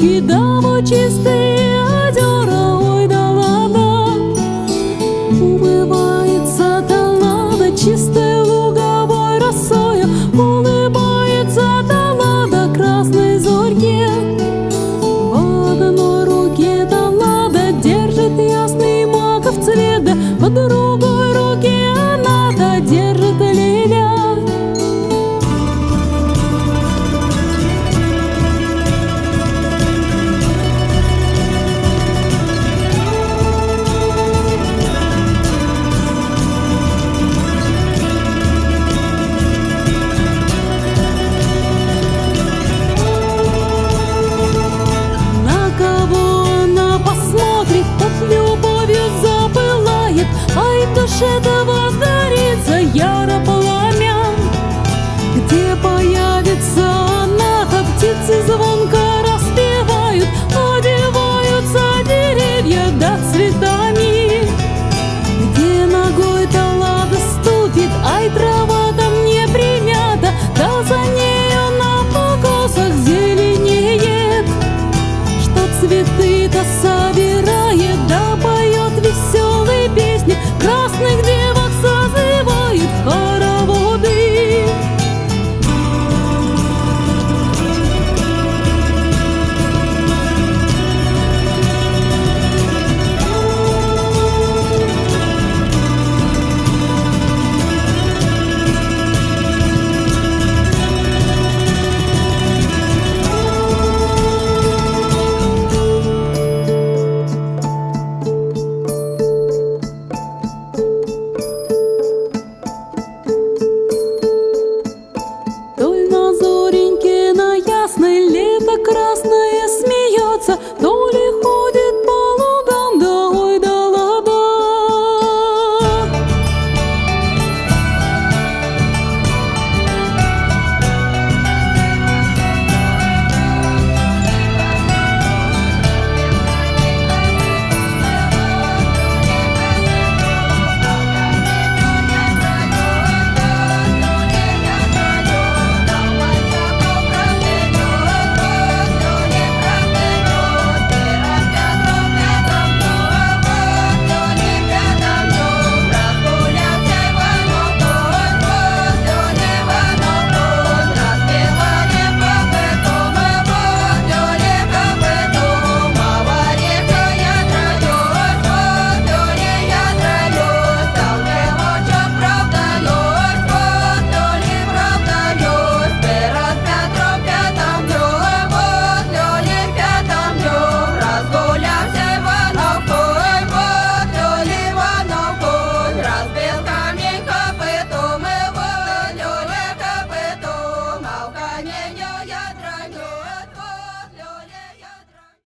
речки, дамы чистые озера, ой да ладно. Умывается Таллада чистой луговой росою, улыбается Таллада красной зорьке. В одной руке Таллада держит ясный маков цвет, да в другой руке она-то держит лиля. Ай, в душе-то возгорится яро пламя. Где появится она-то, птицы звонко распевают, одеваются деревья да цветами. Где ногой Таллада ступит, ай, трава там не примята, да за нею на покосах зеленеет. Что цветы-то собирает, да поет веселые песни, красных девок созывает в хороводы. Толь на зореньке на ясной лето красное смех.